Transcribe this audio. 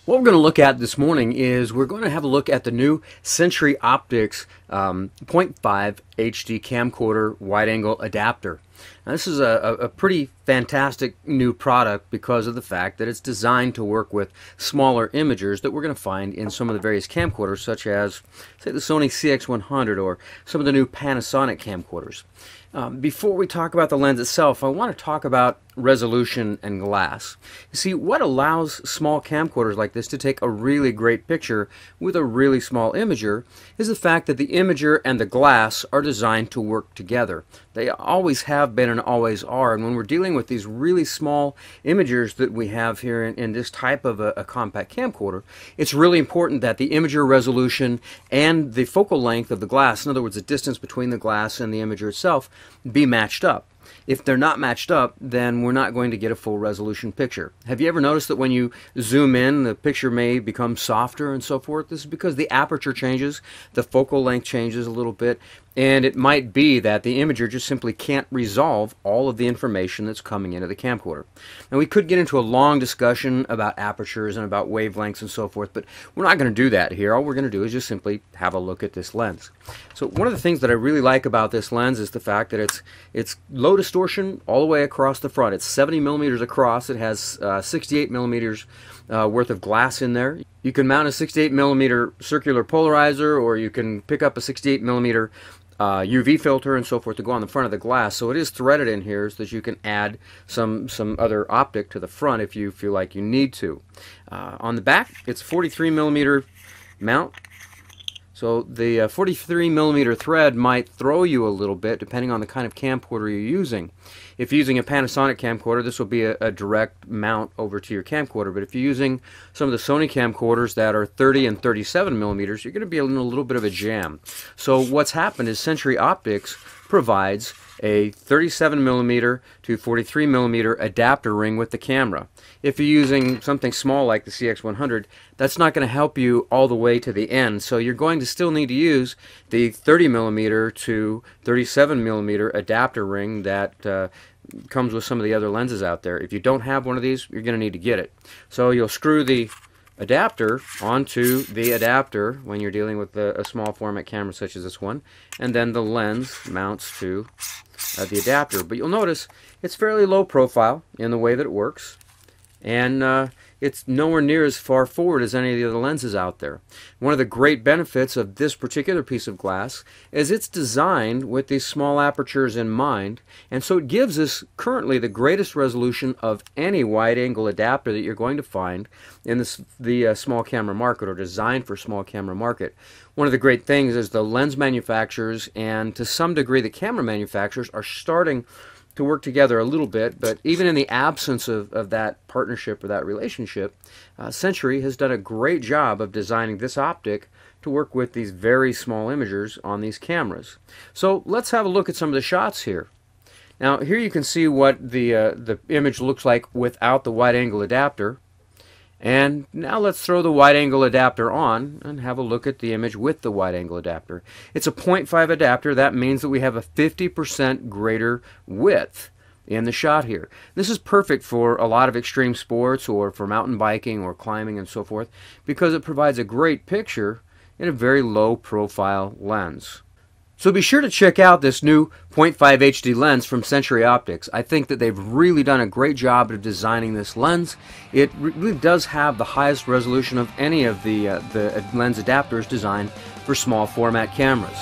What we're going to look at this morning is we're going to have a look at the new Century Optics 0.5 HD camcorder wide-angle adapter. Now, this is a pretty fantastic new product because of the fact that it's designed to work with smaller imagers that we're going to find in some of the various camcorders, such as, say, the Sony CX100 or some of the new Panasonic camcorders. Before we talk about the lens itself, I want to talk about resolution and glass. You see, what allows small camcorders like this to take a really great picture with a really small imager is the fact that the imager and the glass are designed to work together. They always have been and always are, and when we're dealing with these really small imagers that we have here in this type of a compact camcorder, it's really important that the imager resolution and the focal length of the glass, in other words the distance between the glass and the imager itself, be matched up. If they're not matched up, then we're not going to get a full resolution picture. Have you ever noticed that when you zoom in, the picture may become softer and so forth? This is because the aperture changes, the focal length changes a little bit, and it might be that the imager just simply can't resolve all of the information that's coming into the camcorder. Now, we could get into a long discussion about apertures and about wavelengths and so forth, but we're not going to do that here. All we're going to do is just simply have a look at this lens. So one of the things that I really like about this lens is the fact that it's low distortion all the way across the front. It's 70 millimeters across. It has 68 millimeters worth of glass in there. You can mount a 68 millimeter circular polarizer, or you can pick up a 68 millimeter UV filter and so forth to go on the front of the glass. So it is threaded in here so that you can add some other optic to the front if you feel like you need to. On the back, it's 43 millimeter mount. So the 43 millimeter thread might throw you a little bit depending on the kind of camcorder you're using. If you're using a Panasonic camcorder, this will be a direct mount over to your camcorder. But if you're using some of the Sony camcorders that are 30 and 37 millimeters, you're going to be in a little bit of a jam. So what's happened is Century Optics provides a 37 millimeter to 43 millimeter adapter ring with the camera. If you're using something small like the CX100, that's not going to help you all the way to the end. So you're going to still need to use the 30 millimeter to 37 millimeter adapter ring that comes with some of the other lenses out there. If you don't have one of these, you're going to need to get it. So you'll screw the adapter onto the adapter when you're dealing with a small format camera such as this one, and then the lens mounts to the adapter. But you'll notice it's fairly low profile in the way that it works, and it's nowhere near as far forward as any of the other lenses out there. One of the great benefits of this particular piece of glass is it's designed with these small apertures in mind, and so it gives us currently the greatest resolution of any wide-angle adapter that you're going to find in the small camera market, or designed for small camera market. One of the great things is the lens manufacturers and to some degree the camera manufacturers are starting to work together a little bit, but even in the absence of that partnership or that relationship, Century has done a great job of designing this optic to work with these very small imagers on these cameras. So let's have a look at some of the shots here. Now here you can see what the image looks like without the wide-angle adapter. And now let's throw the wide-angle adapter on and have a look at the image with the wide-angle adapter. It's a 0.5 adapter. That means that we have a 50% greater width in the shot here. This is perfect for a lot of extreme sports or for mountain biking or climbing and so forth, because it provides a great picture in a very low profile lens. So be sure to check out this new 0.5 HD lens from Century Optics. I think that they've really done a great job of designing this lens. It really does have the highest resolution of any of the lens adapters designed for small format cameras.